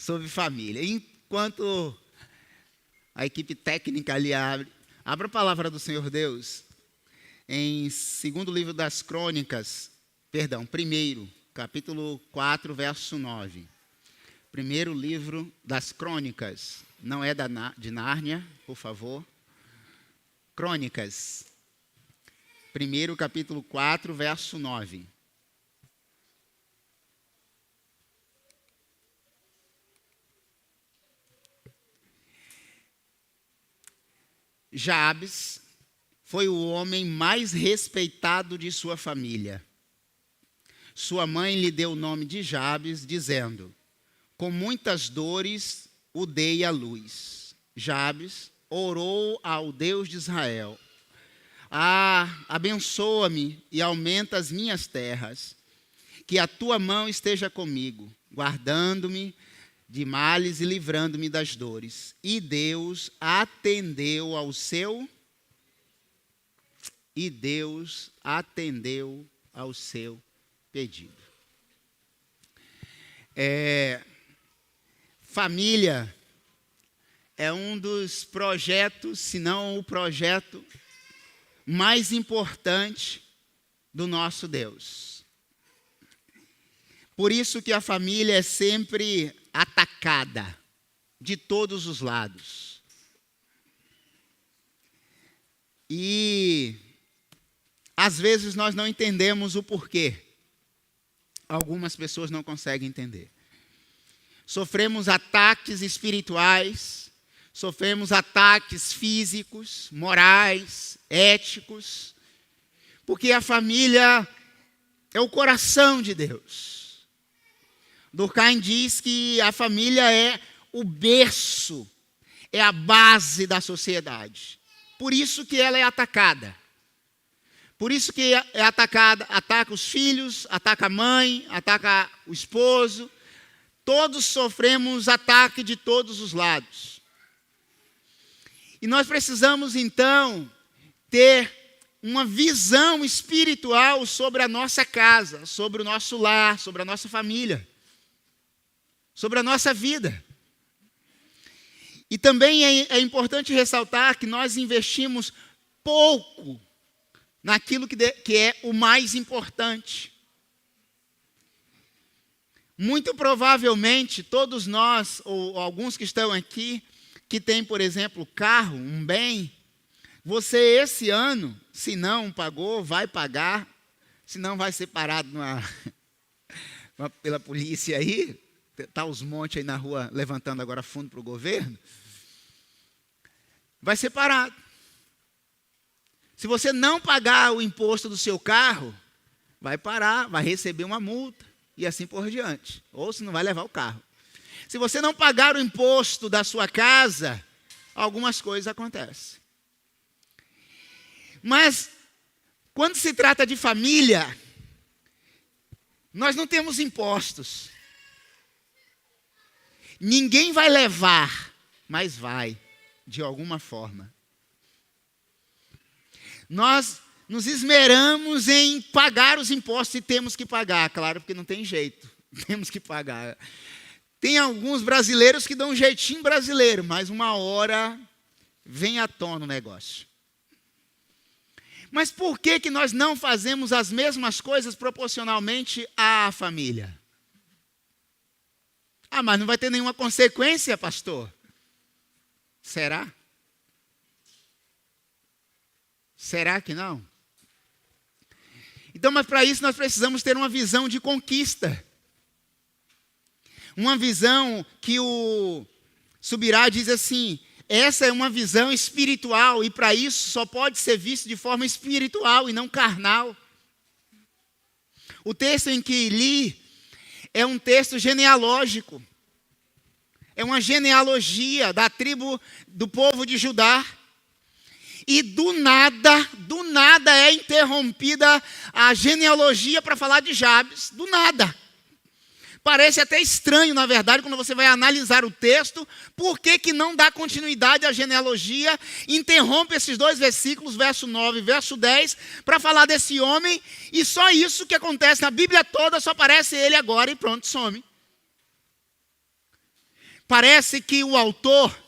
sobre família. Enquanto a equipe técnica ali abra a palavra do Senhor Deus em 2º livro das Crônicas, primeiro, capítulo 4, verso 9. Primeiro livro das Crônicas, não é de Nárnia, por favor. Crônicas, primeiro capítulo 4, verso 9. Jabes foi o homem mais respeitado de sua família. Sua mãe lhe deu o nome de Jabes, dizendo: com muitas dores o dei à luz. Jabes orou ao Deus de Israel: abençoa-me e aumenta as minhas terras, que a tua mão esteja comigo, guardando-me de males e livrando-me das dores. E Deus atendeu ao seu pedido. Família é um dos projetos, se não o projeto mais importante do nosso Deus. Por isso que a família é sempre atacada de todos os lados. E às vezes nós não entendemos o porquê. Algumas pessoas não conseguem entender. Sofremos ataques espirituais, sofremos ataques físicos, morais, éticos, porque a família é o coração de Deus. Durkheim diz que a família é o berço, é a base da sociedade. Por isso que ela é atacada. Por isso que é atacada, ataca os filhos, ataca a mãe, ataca o esposo. Todos sofremos ataque de todos os lados. E nós precisamos, então, ter uma visão espiritual sobre a nossa casa, sobre o nosso lar, sobre a nossa família, sobre a nossa vida. E também é importante ressaltar que nós investimos pouco naquilo que é o mais importante. Muito provavelmente, todos nós, ou alguns que estão aqui, que têm, por exemplo, carro, um bem, você esse ano, se não pagou, vai pagar, se não vai ser parado pela polícia aí, está os montes aí na rua levantando agora fundo para o governo, vai ser parado. Se você não pagar o imposto do seu carro, vai parar, vai receber uma multa e assim por diante. Ou se não vai levar o carro. Se você não pagar o imposto da sua casa, algumas coisas acontecem. Mas, quando se trata de família, nós não temos impostos. Ninguém vai levar, mas vai, de alguma forma. Nós nos esmeramos em pagar os impostos e temos que pagar, claro, porque não tem jeito, temos que pagar. Tem alguns brasileiros que dão um jeitinho brasileiro, mas uma hora vem à tona o negócio. Mas por que nós não fazemos as mesmas coisas proporcionalmente à família? Mas não vai ter nenhuma consequência, pastor? Será? Será que não? Então, mas para isso nós precisamos ter uma visão de conquista. Uma visão que o Subirá diz assim: essa é uma visão espiritual e para isso só pode ser visto de forma espiritual e não carnal. O texto em que li é um texto genealógico. É uma genealogia da tribo do povo de Judá. E do nada é interrompida a genealogia para falar de Jabes. Do nada. Parece até estranho, na verdade, quando você vai analisar o texto, por que não dá continuidade à genealogia, interrompe esses dois versículos, verso 9 e verso 10, para falar desse homem, e só isso que acontece na Bíblia toda, só aparece ele agora e pronto, some. Parece que o autor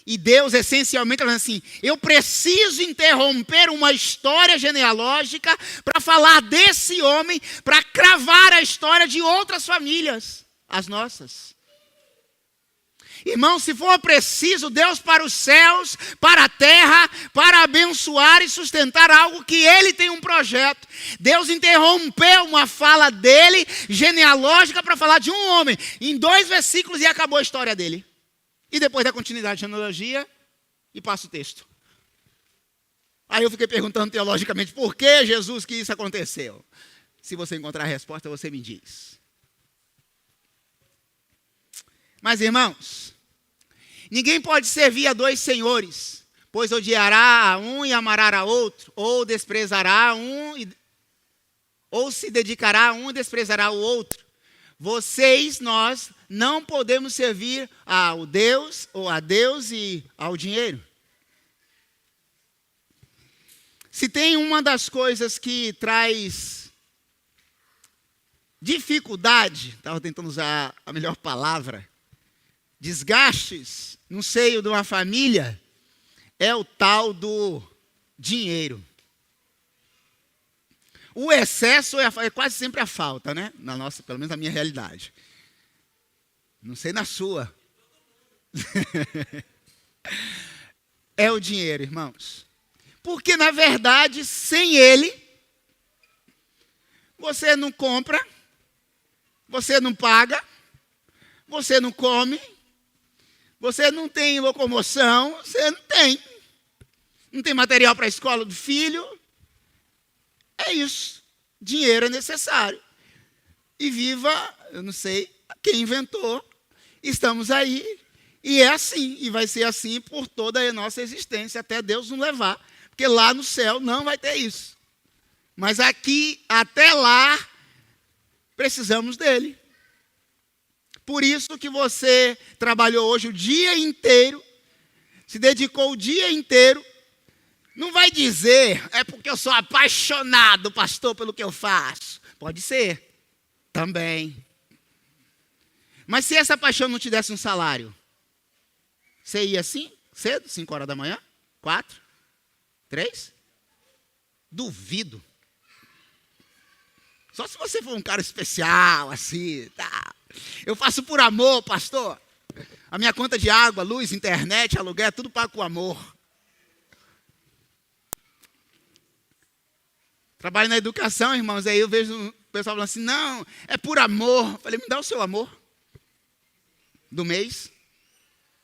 e Deus essencialmente está dizendo assim, eu preciso interromper uma história genealógica para falar desse homem, para cravar a história de outras famílias, as nossas. Irmão, se for preciso, Deus para os céus, para a terra, para abençoar e sustentar algo que Ele tem um projeto. Deus interrompeu uma fala dele, genealógica, para falar de um homem, em 2 versículos e acabou a história dele. E depois da continuidade de genealogia, e passa o texto. Aí eu fiquei perguntando teologicamente, por que Jesus que isso aconteceu? Se você encontrar a resposta, você me diz. Mas, irmãos, ninguém pode servir a 2 senhores, pois odiará a um e amará a outro, ou desprezará um, ou se dedicará a um e desprezará o outro. Nós não podemos servir ao Deus, ou a Deus e ao dinheiro. Se tem uma das coisas que traz dificuldade, estava tentando usar a melhor palavra, desgastes no seio de uma família, é o tal do dinheiro. O excesso é quase sempre a falta, né? Na nossa, pelo menos na minha realidade. Não sei na sua. É o dinheiro, irmãos. Porque, na verdade, sem ele, você não compra, você não paga, você não come, você não tem locomoção, você não tem. Não tem material para a escola do filho. É isso. Dinheiro é necessário. E viva, eu não sei quem inventou, estamos aí. E é assim, e vai ser assim por toda a nossa existência, até Deus nos levar. Porque lá no céu não vai ter isso. Mas aqui, até lá, precisamos dele. Por isso que você trabalhou hoje o dia inteiro, se dedicou o dia inteiro. Não vai dizer, é porque eu sou apaixonado, pastor, pelo que eu faço. Pode ser, também. Mas se essa paixão não te desse um salário, você ia assim, cedo, 5 horas da manhã, 4, 3? Duvido. Só se você for um cara especial, assim, tá. Eu faço por amor, pastor. A minha conta de água, luz, internet, aluguel, é tudo pago com amor. Trabalho na educação, irmãos, aí eu vejo o pessoal falando assim, não, é por amor. Eu falei, me dá o seu amor do mês.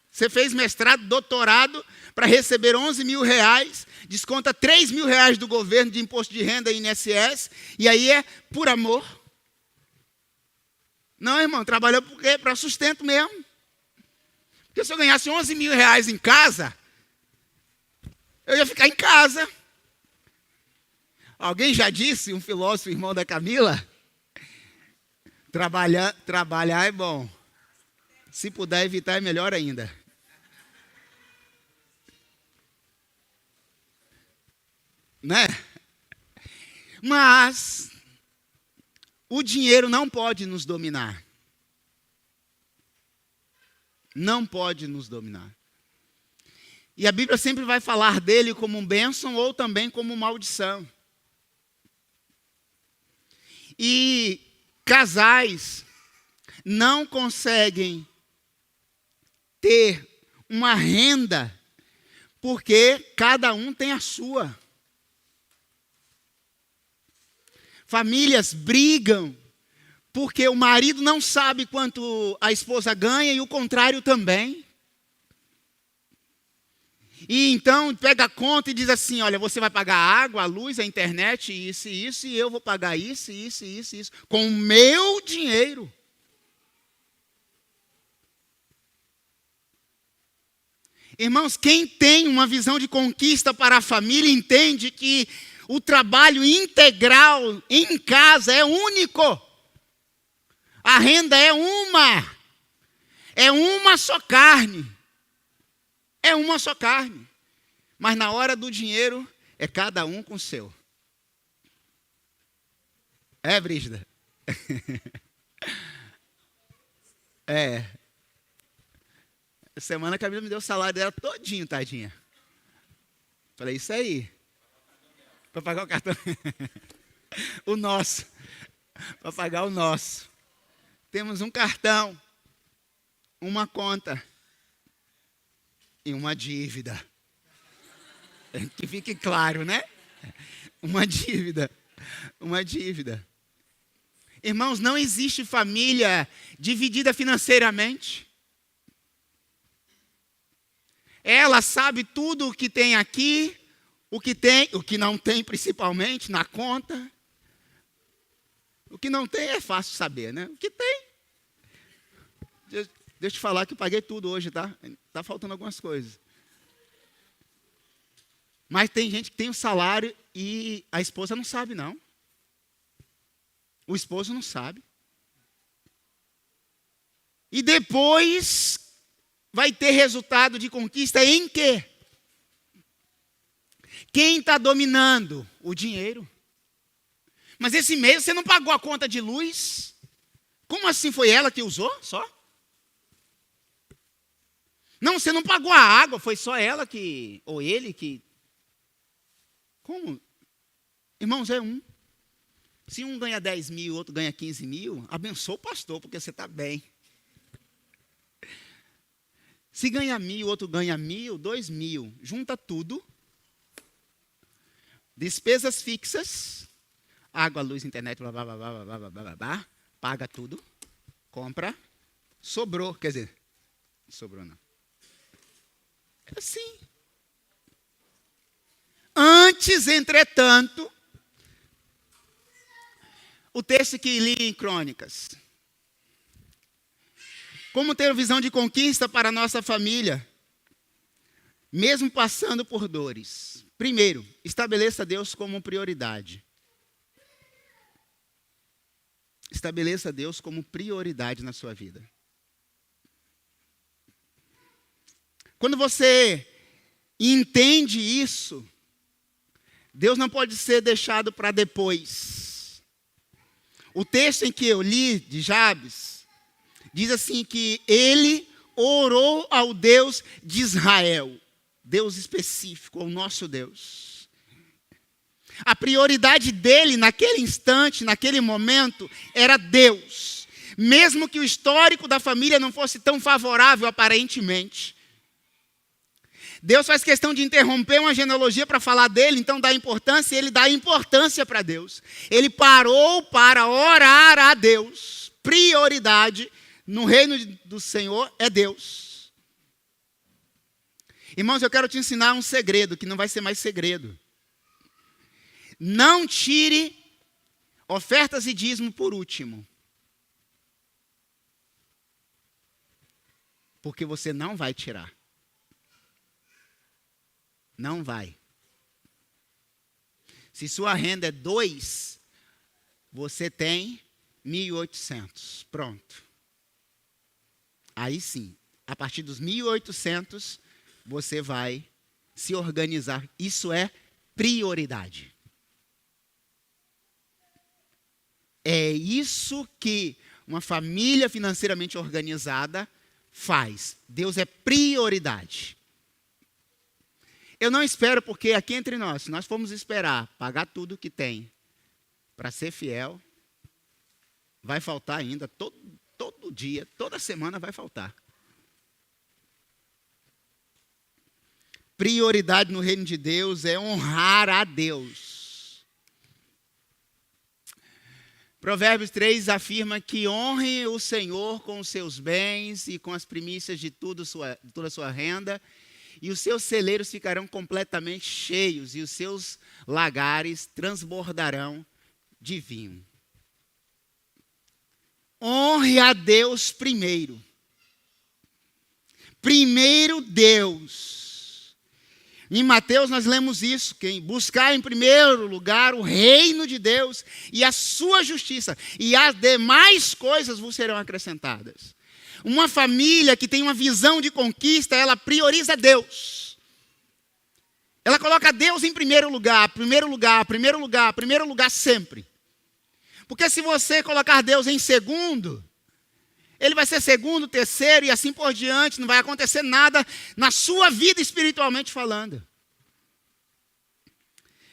Você fez mestrado, doutorado, para receber 11 mil reais, desconta 3 mil reais do governo de imposto de renda e INSS, e aí é por amor. Não, irmão, trabalhou por quê? Para sustento mesmo. Porque se eu ganhasse 11 mil reais em casa, eu ia ficar em casa. Alguém já disse, um filósofo, irmão da Camila, trabalhar é bom. Se puder evitar, é melhor ainda. Né? Mas o dinheiro não pode nos dominar. Não pode nos dominar. E a Bíblia sempre vai falar dele como bênção ou também como maldição. E casais não conseguem ter uma renda porque cada um tem a sua. Famílias brigam porque o marido não sabe quanto a esposa ganha e o contrário também. E então pega a conta e diz assim, olha, você vai pagar a água, a luz, a internet, isso e isso, e eu vou pagar isso, isso, isso, isso, com o meu dinheiro. Irmãos, quem tem uma visão de conquista para a família entende que o trabalho integral em casa é único. A renda é uma só carne. É uma só carne. Mas na hora do dinheiro, é cada um com o seu. É, Brígida? É. Essa semana a Camila me deu o salário dela todinho, tadinha. Falei, isso aí. Para pagar o cartão. O nosso. Para pagar o nosso. Temos um cartão, uma conta e uma dívida. Que fique claro, né? Uma dívida. Uma dívida. Irmãos, não existe família dividida financeiramente. Ela sabe tudo o que tem aqui, o que não tem principalmente na conta. O que não tem é fácil saber, né? O que tem. Deixa eu te falar que eu paguei tudo hoje, tá? Tá faltando algumas coisas. Mas tem gente que tem um salário e a esposa não sabe, não. O esposo não sabe. E depois vai ter resultado de conquista em quê? Quem está dominando? O dinheiro. Mas esse mês você não pagou a conta de luz? Como assim foi ela que usou só? Não, você não pagou a água, foi só ela que, ou ele que... Como? Irmãos, é um. Se um ganha 10 mil, o outro ganha 15 mil, abençoa o pastor, porque você está bem. Se ganha 1.000, o outro ganha 1.000, 2.000, junta tudo. Despesas fixas, água, luz, internet, blá, blá, blá, blá, blá, blá, blá, blá, paga tudo, compra, sobrou, quer dizer, não sobrou não. É assim. Antes, entretanto, o texto que li em Crônicas. Como ter visão de conquista para a nossa família, mesmo passando por dores? Primeiro, estabeleça Deus como prioridade. Estabeleça Deus como prioridade na sua vida. Quando você entende isso, Deus não pode ser deixado para depois. O texto em que eu li de Jabes diz assim que ele orou ao Deus de Israel. Deus específico, o nosso Deus. A prioridade dele naquele instante, naquele momento, era Deus. Mesmo que o histórico da família não fosse tão favorável aparentemente. Deus faz questão de interromper uma genealogia para falar dele, então dá importância, e ele dá importância para Deus. Ele parou para orar a Deus. Prioridade no reino do Senhor é Deus. Irmãos, eu quero te ensinar um segredo, que não vai ser mais segredo. Não tire ofertas e dízimo por último. Porque você não vai tirar. Não vai. Se sua renda é 2, você tem 1.800. Pronto. Aí sim, a partir dos 1.800, você vai se organizar. Isso é prioridade. É isso que uma família financeiramente organizada faz. Deus é prioridade. Eu não espero, porque aqui entre nós, se nós formos esperar pagar tudo que tem para ser fiel, vai faltar ainda, todo dia, toda semana vai faltar. Prioridade no reino de Deus é honrar a Deus. Provérbios 3 afirma que honre o Senhor com os seus bens e com as primícias de toda a sua renda, e os seus celeiros ficarão completamente cheios, e os seus lagares transbordarão de vinho. Honre a Deus primeiro. Primeiro Deus. Em Mateus nós lemos isso, que buscar em primeiro lugar o reino de Deus e a sua justiça, e as demais coisas vos serão acrescentadas. Uma família que tem uma visão de conquista, ela prioriza Deus. Ela coloca Deus em primeiro lugar, primeiro lugar, primeiro lugar, primeiro lugar sempre. Porque se você colocar Deus em segundo, Ele vai ser segundo, terceiro e assim por diante. Não vai acontecer nada na sua vida espiritualmente falando.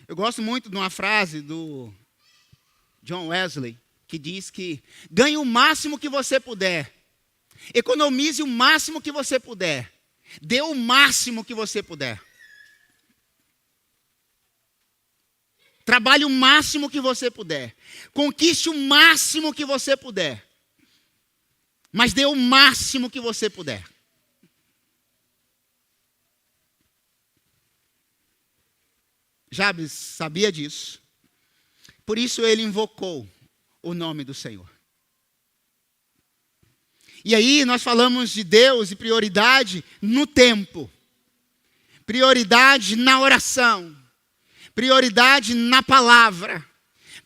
Eu gosto muito de uma frase do John Wesley, que diz que ganhe o máximo que você puder. Economize o máximo que você puder. Dê o máximo que você puder. Trabalhe o máximo que você puder. Conquiste o máximo que você puder. Mas dê o máximo que você puder. Jabes sabia disso. Por isso ele invocou o nome do Senhor. E aí nós falamos de Deus e prioridade no tempo. Prioridade na oração. Prioridade na palavra.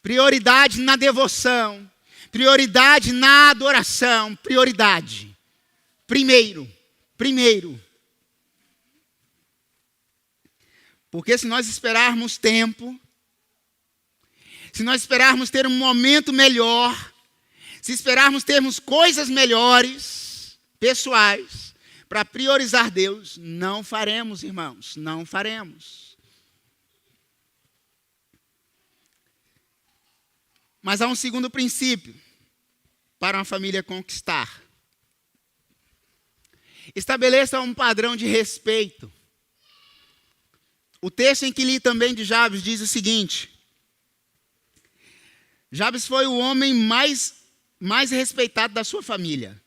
Prioridade na devoção. Prioridade na adoração. Prioridade. Primeiro. Porque se nós esperarmos tempo, se nós esperarmos ter um momento melhor, se esperarmos termos coisas melhores, pessoais, para priorizar Deus, não faremos, irmãos, não faremos. Mas há um segundo princípio para uma família conquistar. Estabeleça um padrão de respeito. O texto em que li também de Jabes diz o seguinte: Jabes foi o homem mais respeitado da sua família.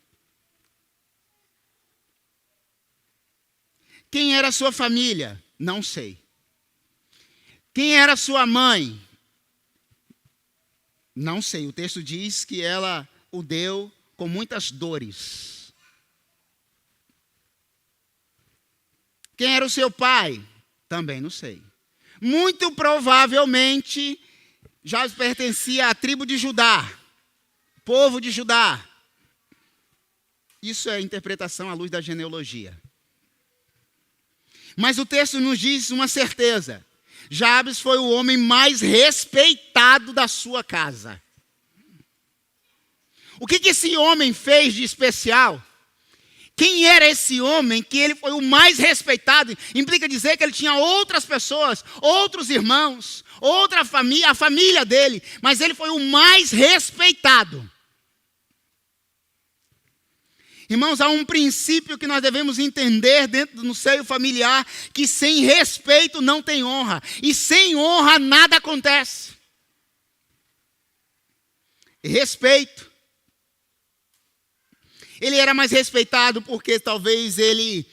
Quem era a sua família? Não sei. Quem era a sua mãe? Não sei. O texto diz que ela o deu com muitas dores. Quem era o seu pai? Também não sei. Muito provavelmente, Jabes pertencia à tribo de Judá, povo de Judá. Isso é interpretação à luz da genealogia. Mas o texto nos diz uma certeza: Jabes foi o homem mais respeitado da sua casa. O que esse homem fez de especial? Quem era esse homem que ele foi o mais respeitado? Implica dizer que ele tinha outras pessoas, outros irmãos, outra família, a família dele, mas ele foi o mais respeitado. Irmãos, há um princípio que nós devemos entender dentro do seio familiar, que sem respeito não tem honra, e sem honra nada acontece. Respeito. Ele era mais respeitado porque talvez ele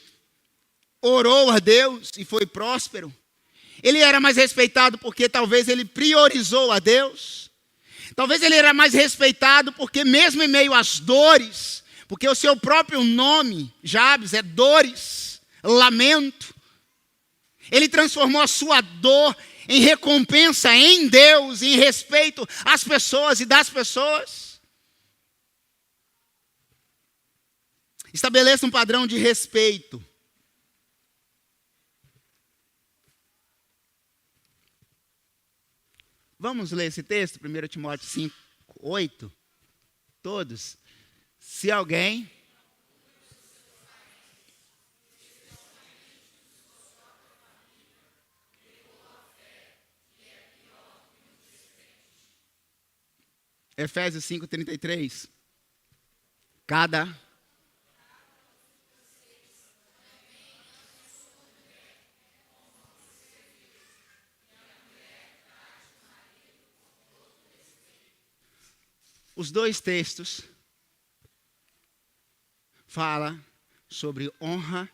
orou a Deus e foi próspero. Ele era mais respeitado porque talvez ele priorizou a Deus. Talvez ele era mais respeitado porque mesmo em meio às dores, porque o seu próprio nome, Jabes, é dores, lamento. Ele transformou a sua dor em recompensa em Deus, em respeito às pessoas e das pessoas. Estabeleça um padrão de respeito. Vamos ler esse texto, 1 Timóteo 5, 8. Todos. Se alguém... Efésios 5, 33. Cada... Os dois textos falam sobre honra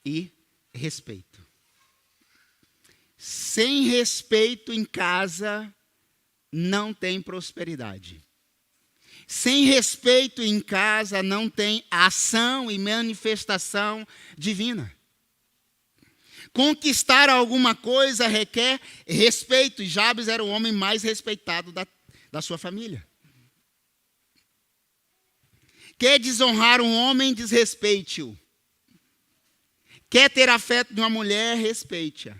e respeito. Sem respeito em casa, não tem prosperidade. Sem respeito em casa, não tem ação e manifestação divina. Conquistar alguma coisa requer respeito. E Jabes era o homem mais respeitado da sua família. Quer desonrar um homem, desrespeite-o. Quer ter afeto de uma mulher, respeite-a.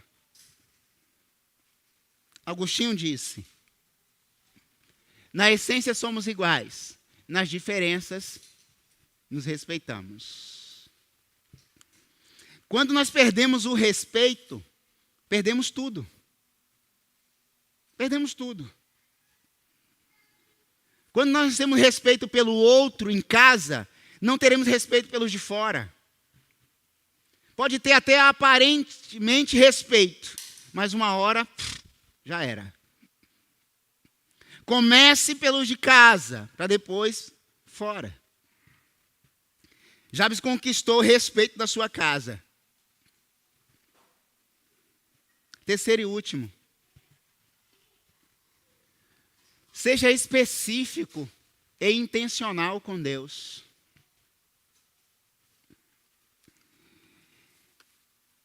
Agostinho disse: na essência somos iguais, nas diferenças nos respeitamos. Quando nós perdemos o respeito, perdemos tudo. Perdemos tudo. Quando nós temos respeito pelo outro em casa, não teremos respeito pelos de fora. Pode ter até aparentemente respeito, mas uma hora já era. Comece pelos de casa, para depois fora. Jabes conquistou o respeito da sua casa. Terceiro e último. Seja específico e intencional com Deus.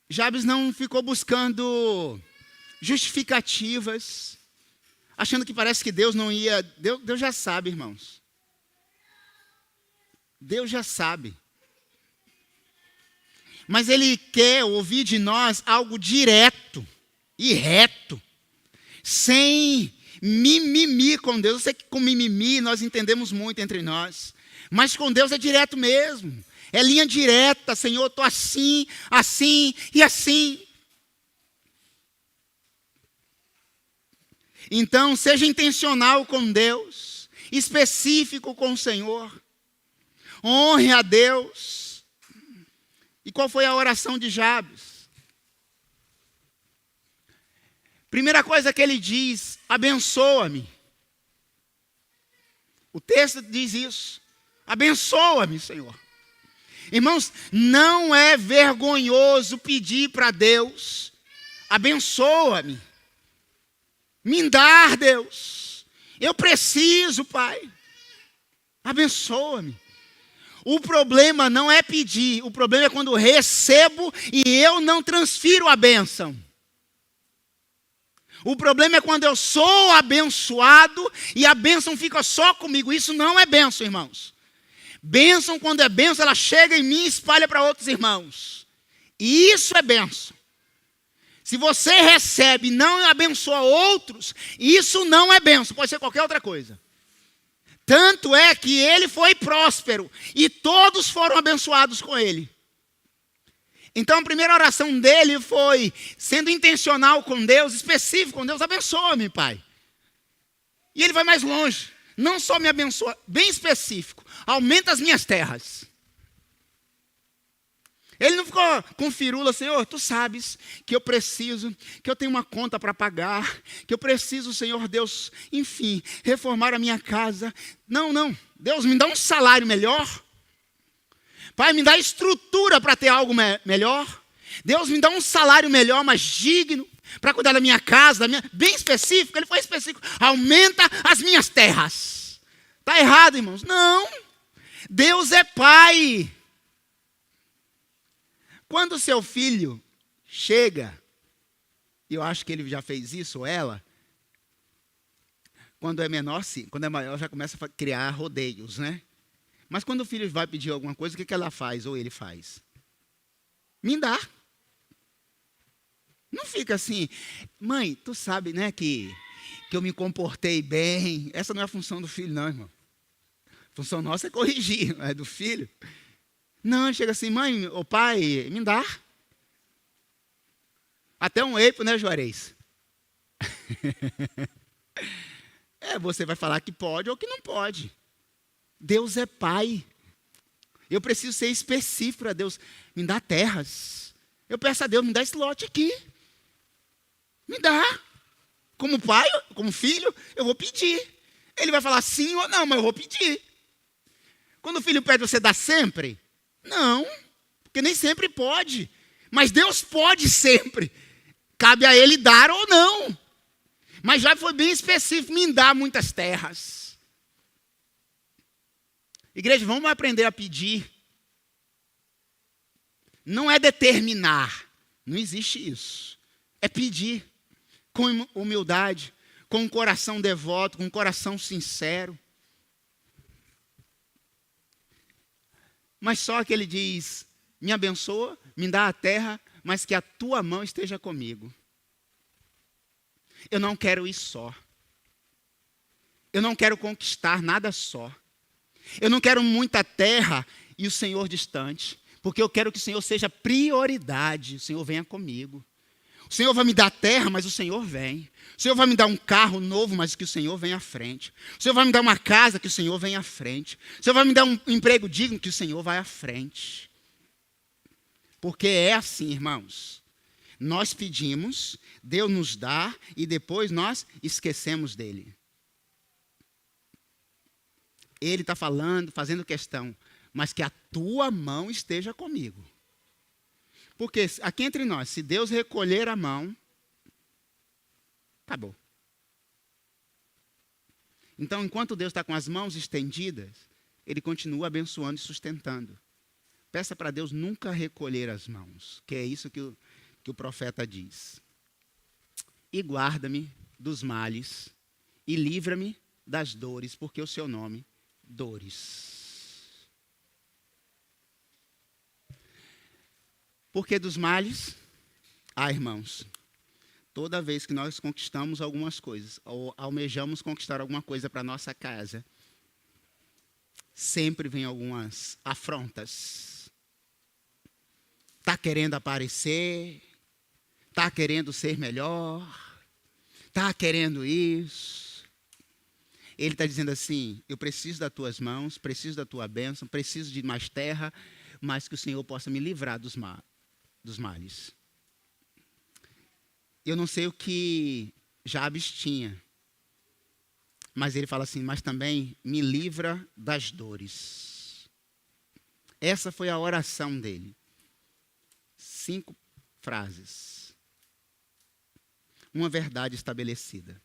Jabes não ficou buscando justificativas, achando que parece que Deus não ia... Deus já sabe, irmãos. Deus já sabe. Mas Ele quer ouvir de nós algo direto e reto, sem mimimi com Deus. Eu sei que com mimimi nós entendemos muito entre nós, mas com Deus é direto mesmo. É linha direta, Senhor, eu estou assim, assim e assim. Então, seja intencional com Deus, específico com o Senhor. Honre a Deus. E qual foi a oração de Jabes? Primeira coisa que ele diz: abençoa-me. O texto diz isso. Abençoa-me, Senhor. Irmãos, não é vergonhoso pedir para Deus: abençoa-me. Me dá, Deus. Eu preciso, Pai. Abençoa-me. O problema não é pedir, o problema é quando recebo e eu não transfiro a bênção. O problema é quando eu sou abençoado e a bênção fica só comigo. Isso não é bênção, irmãos. Bênção, quando é bênção, ela chega em mim e espalha para outros irmãos. E isso é bênção. Se você recebe e não abençoa outros, isso não é bênção, pode ser qualquer outra coisa. Tanto é que ele foi próspero e todos foram abençoados com ele. Então a primeira oração dele foi sendo intencional com Deus, específico com Deus: abençoa-me, Pai. E ele vai mais longe. Não só me abençoa, bem específico, aumenta as minhas terras. Ele não ficou com firula: Senhor, tu sabes que eu preciso, que eu tenho uma conta para pagar, que eu preciso, Senhor Deus, enfim, reformar a minha casa. Não, não. Deus, me dá um salário melhor. Pai, me dá estrutura para ter algo melhor. Deus, me dá um salário melhor, mais digno, para cuidar da minha casa, bem específico. Ele foi específico: aumenta as minhas terras. Está errado, irmãos? Não. Deus é Pai. Quando o seu filho chega, e eu acho que ele já fez isso, ou ela, quando é menor, sim, quando é maior já começa a criar rodeios, né? Mas quando o filho vai pedir alguma coisa, o que ela faz, ou ele faz? Me dá. Não fica assim: mãe, tu sabe, né, que eu me comportei bem. Essa não é a função do filho, não, irmão. A função nossa é corrigir, não é do filho. Não, chega assim: mãe, ou pai, me dá. Até um eipo, né, Juarez? Você vai falar que pode ou que não pode. Deus é Pai. Eu preciso ser específico para Deus. Me dá terras. Eu peço a Deus: me dá esse lote aqui. Me dá. Como pai, como filho, eu vou pedir. Ele vai falar sim ou não, mas eu vou pedir. Quando o filho pede, você dá sempre? Não, porque nem sempre pode. Mas Deus pode sempre. Cabe a Ele dar ou não. Mas já foi bem específico: me dá muitas terras. Igreja, vamos aprender a pedir. Não é determinar. Não existe isso. É pedir com humildade, com um coração devoto, com um coração sincero. Mas só que ele diz: me abençoa, me dá a terra, mas que a tua mão esteja comigo. Eu não quero ir só. Eu não quero conquistar nada só. Eu não quero muita terra e o Senhor distante, porque eu quero que o Senhor seja prioridade. O Senhor venha comigo. O Senhor vai me dar terra, mas o Senhor vem. O Senhor vai me dar um carro novo, mas que o Senhor venha à frente. O Senhor vai me dar uma casa, que o Senhor venha à frente. O Senhor vai me dar um emprego digno, que o Senhor vai à frente. Porque é assim, irmãos. Nós pedimos, Deus nos dá e depois nós esquecemos dele. Ele está falando, fazendo questão, mas que a tua mão esteja comigo. Porque aqui entre nós, se Deus recolher a mão, acabou. Então, enquanto Deus está com as mãos estendidas, Ele continua abençoando e sustentando. Peça para Deus nunca recolher as mãos, que é isso que o profeta diz. E guarda-me dos males, e livra-me das dores, porque o seu nome, dores. Por que dos males? Irmãos, toda vez que nós conquistamos algumas coisas, ou almejamos conquistar alguma coisa para a nossa casa, sempre vem algumas afrontas. Está querendo aparecer, está querendo ser melhor, está querendo isso. Ele está dizendo assim, eu preciso das tuas mãos, preciso da tua bênção, preciso de mais terra, mas que o Senhor possa me livrar dos males. Eu não sei o que Jabes tinha, mas ele fala assim, mas também me livra das dores. Essa foi a oração dele. 5 frases. Uma verdade estabelecida.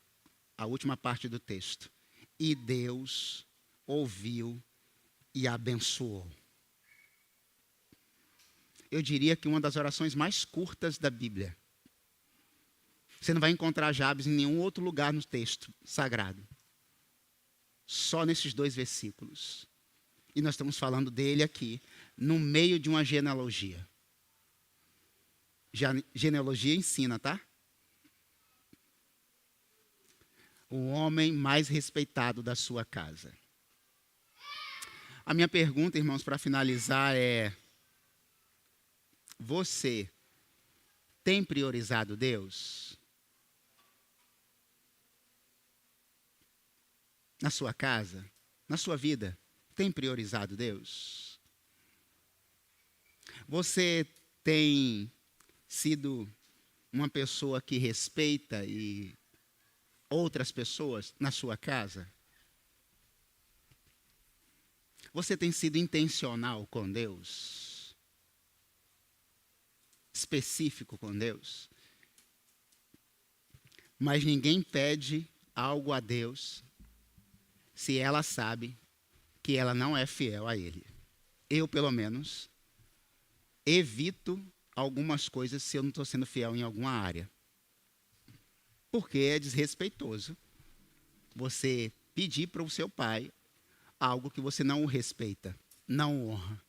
A última parte do texto. E Deus ouviu e abençoou. Eu diria que uma das orações mais curtas da Bíblia. Você não vai encontrar Jabes em nenhum outro lugar no texto sagrado. Só nesses 2 versículos. E nós estamos falando dele aqui, no meio de uma genealogia. Genealogia ensina, tá? O homem mais respeitado da sua casa. A minha pergunta, irmãos, para finalizar é: você tem priorizado Deus? Na sua casa, na sua vida, tem priorizado Deus? Você tem sido uma pessoa que respeita e outras pessoas na sua casa? Você tem sido intencional com Deus? Específico com Deus? Mas ninguém pede algo a Deus se ela sabe que ela não é fiel a Ele. Eu, pelo menos, evito algumas coisas se eu não estou sendo fiel em alguma área. Porque é desrespeitoso você pedir para o seu pai algo que você não o respeita, não o honra.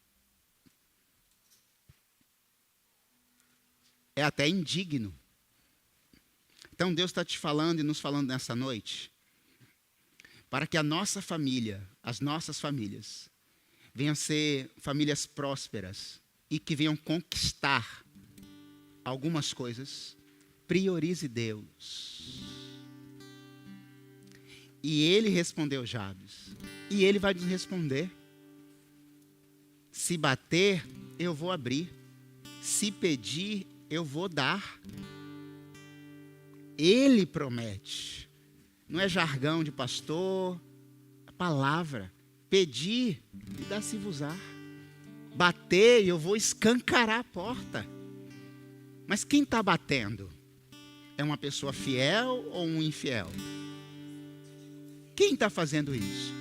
É até indigno. Então Deus está te falando e nos falando nessa noite, para que a nossa família, as nossas famílias, venham a ser famílias prósperas e que venham conquistar algumas coisas. Priorize Deus. E ele respondeu Jabes. E ele vai nos responder. Se bater, eu vou abrir. Se pedir, eu vou dar. Ele promete. Não é jargão de pastor. A palavra. Pedir e dá-se-vos-á. Bater e eu vou escancarar a porta. Mas quem está batendo? É uma pessoa fiel ou um infiel? Quem está fazendo isso?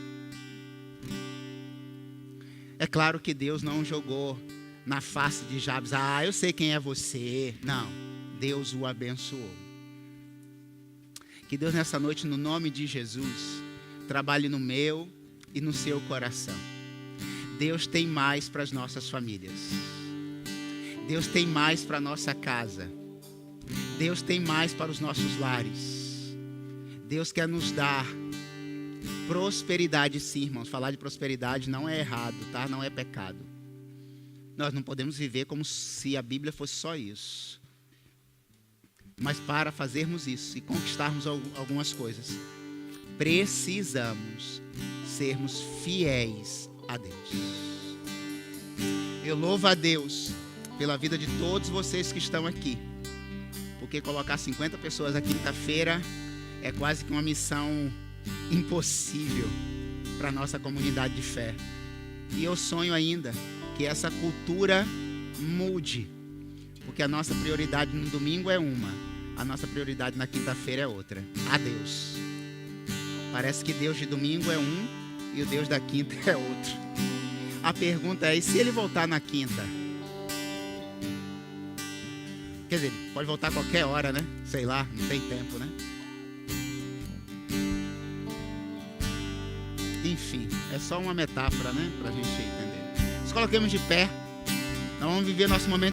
É claro que Deus não jogou na face de Jabes, eu sei quem é você. Não, Deus o abençoou. Que Deus nessa noite, no nome de Jesus, trabalhe no meu e no seu coração. Deus tem mais para as nossas famílias. Deus tem mais para a nossa casa. Deus tem mais para os nossos lares. Deus quer nos dar prosperidade, sim, irmãos. Falar de prosperidade não é errado, tá? Não é pecado. Nós não podemos viver como se a Bíblia fosse só isso. Mas para fazermos isso e conquistarmos algumas coisas, precisamos sermos fiéis a Deus. Eu louvo a Deus pela vida de todos vocês que estão aqui, porque colocar 50 pessoas na quinta-feira é quase que uma missão impossível para a nossa comunidade de fé. E eu sonho ainda que essa cultura mude, porque a nossa prioridade no domingo é uma, a nossa prioridade na quinta-feira é outra. A Deus. Parece que Deus de domingo é um e o Deus da quinta é outro. A pergunta é, e se ele voltar na quinta? Quer dizer, ele pode voltar a qualquer hora, né? Sei lá, não tem tempo, né? Enfim, é só uma metáfora, né? Para a gente entender. Nos coloquemos de pé. Nós vamos viver nosso momento